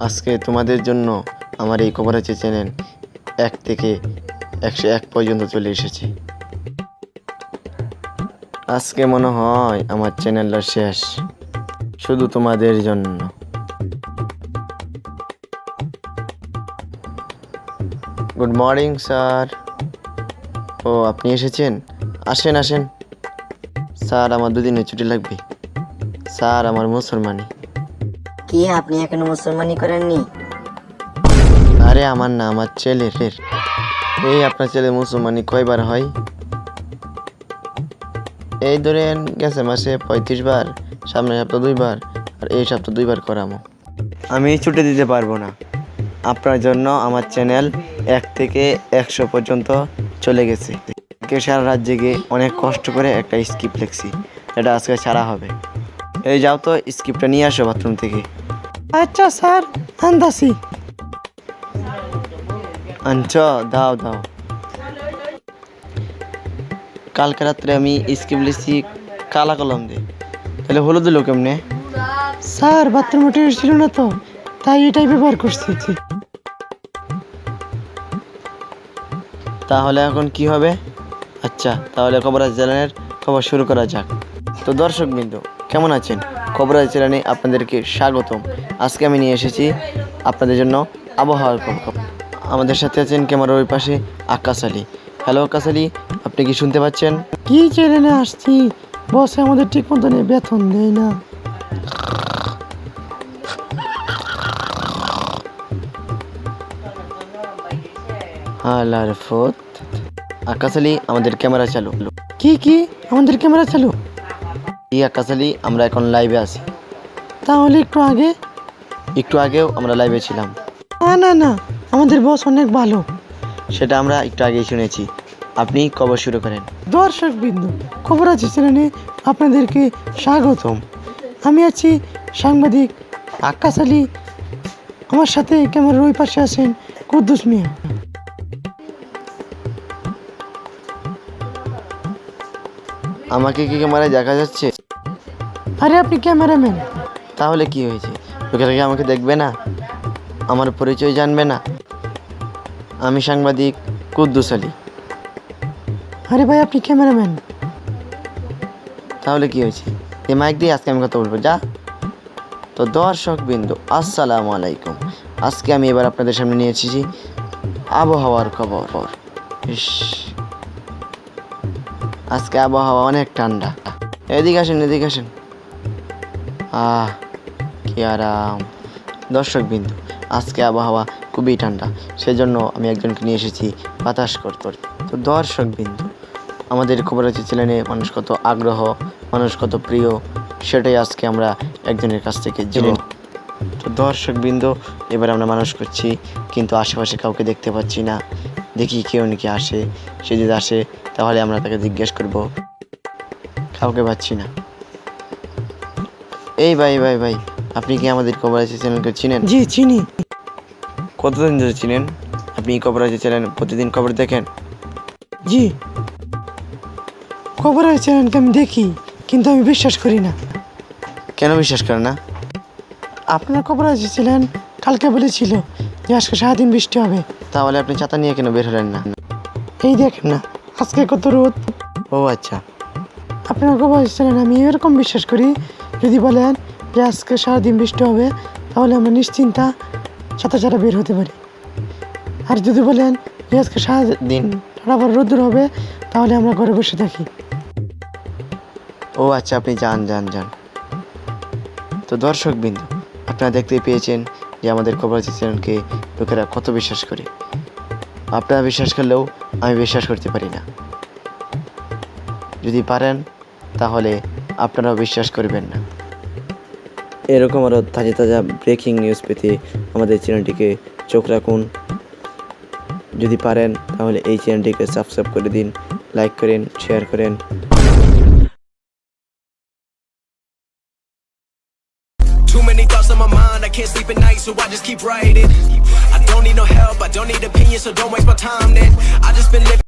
আজকে তোমাদের জন্য আমার এই কভারেজ চ্যানেল 1 থেকে 101 পর্যন্ত চলে এসেছে। আজকে মনে হয় আমার চ্যানেলটা শেষ, শুধু তোমাদের জন্য। Good morning sir. ও আপনি এসেছেন, আসেন আসেন। স্যার আমার 2 দিনের ছুটি লাগবে। স্যার আমার মুসলমানি। কি আপনি এখনো মুসলমানি করেননি? আরে আমার না, আমার ছেলের। এই আপনার ছেলে মুসলমানি কয়বার হয়? এই ধরেন গেছে মাসে 35 বার, সামনের সপ্তাহ 2 বার, আর এই সপ্তাহ 2 বার করামো। আমি ছুটি দিতে পারবো না। আপনার জন্য আমার চ্যানেল 1 থেকে 100 পর্যন্ত চলে গেছে। সারা রাত জেগে অনেক কষ্ট করে একটা স্ক্রিপ্ট লিখছি, এটা আজকে ছাড়া হবে। এই যাও তো, স্ক্রিপ্টটা নিয়ে আসো বাথরুম থেকে। আচ্ছা স্যার, আনতাছি। আচ্ছা দাও দাও। কালকে রাত্রে আমি স্ক্রিপ্ট লিখছি কালা কলম দিয়ে, তাহলে হলুদ দিল কেমনে? স্যার বাথরুমে টয়লেট ছিল না তো, তাই এটাই ব্যবহার করছি। তাহলে এখন কি হবে? আচ্ছা তাহলে কবরাজ চ্যানেলের খবর শুরু করা যাক। তো দর্শকবৃন্দ কেমন আছেন? কবরাজ চ্যানেলে আপনাদেরকে স্বাগতম। আজকে আমি নিয়ে এসেছি আপনাদের জন্য আবহাওয়ার খবর। আমাদের সাথে আছেন ক্যামেরার ওই পাশে আকাশ আলী। হ্যালো আকাশ আলী, আপনি কি শুনতে পাচ্ছেন? কি চ্যানেলে আসছি, বসে আমাদের ঠিক মতন বেতন দেয় না। আল্লাহর ফত। আকাশ আলী আমাদের ক্যামেরা চালু। কি আমাদের ক্যামেরা চালু? এই আকাশ আলী, আমরা এখন লাইভে আছি। তাহলে একটু আগেও আমরা লাইভে ছিলাম। না, আমাদের বস অনেক ভালো। সেটা আমরা একটু আগেই শুনেছি। আপনি খবর শুরু করেন। দর্শক বিন্দু, খবর আছে চ্যানেলে আপনাদেরকে স্বাগতম। আমি আছি সাংবাদিক আকাশ আলী। আমার সাথে ক্যামেরার ওই পাশে আছেন কুদ্দুস মিয়া। আমাকে কি ক্যামেরায় দেখা যাচ্ছে? আরে আপনি ক্যামেরাম্যান। তাহলে কি হয়েছে? লোকেরা কি আমাকে দেখবে না? আমার পরিচয় জানবে না? আমি সাংবাদিক কুদ্দুস আলী। আরে ভাই আপনি ক্যামেরাম্যান। তাহলে কি হয়েছে? এই মাইক দিয়ে আজকে আমি কথা বলবো, যা। তো দর্শক বিন্দু আসসালামু আলাইকুম। আজকে আমি এবার আপনাদের সামনে নিয়ে এসেছি আবহাওয়ার খবর। আজকে আবহাওয়া অনেক ঠান্ডা। এদিকে আসেন। কি আরাম। দর্শক বিন্দু আজকে আবহাওয়া খুবই ঠান্ডা, সেজন্য আমি একজনকে নিয়ে এসেছি বাতাস করতে। তো দর্শক বিন্দু, আমাদের খবর আছে চ্যানেলে মানুষ কত আগ্রহ, মানুষ কত প্রিয়, সেটাই আজকে আমরা একজনের কাছ থেকে জেনে। তো দর্শক বিন্দু, এবার আমরা মানুষ করছি, কিন্তু আশেপাশে কাউকে দেখতে পাচ্ছি না। দেখি কেউ নাকি আসে। সে যদি আসে তাহলে আমরা তাকে জিজ্ঞেস করব। কাউকে পাচ্ছি না। এই ভাই, আপনি কি আমাদের খবর আছে চ্যানেলকে চিনেন? জি চিনি। কতদিন ধরে চিনেন? আপনি খবর আছে চ্যানেল প্রতিদিন খবর দেখেন? জি, খবর আছে চ্যানেলকে আমি দেখি, কিন্তু আমি বিশ্বাস করি না। কেন বিশ্বাস করেন না? আপনার খবর আছে ছিলেন কালকে বলেছিল যে আজকে সারাদিন বৃষ্টি হবে। তাহলে আপনি ছাতা নিয়ে কেন বের হলেন না? এই দেখেন না আজকে কত রোদ। ও আচ্ছা। আপনার খবর আছে ছিলেন আমি এরকম বিশ্বাস করি, যদি বলেন যে আজকে সারাদিন বৃষ্টি হবে তাহলে আমরা নিশ্চিন্তা ছাতা ছাড়া বের হতে পারি। আর যদি বলেন যে আজকে সারাদিন আবার রোদ্দুর হবে তাহলে আমরা ঘরে বসে থাকি। ও আচ্ছা, আপনি যান। তো দর্শক বিন্দু, আপনারা দেখতে পেয়েছেন যে আমাদের খবর আছে চ্যানেলকে লোকেরা কত বিশ্বাস করে। আপনারা বিশ্বাস করলেও আমি বিশ্বাস করতে পারি না। যদি পারেন তাহলে আপনারাও বিশ্বাস করবেন না। এরকম আরও তাজা ব্রেকিং নিউজ পেতে আমাদের চ্যানেলটিকে চোখ রাখুন। যদি পারেন তাহলে এই চ্যানেলটিকে সাবস্ক্রাইব করে দিন, লাইক করেন, শেয়ার করেন। Too many thoughts on my mind, I can't sleep at night, so I just keep writing. I don't need no help, I don't need opinions, so don't waste my time then. I just been living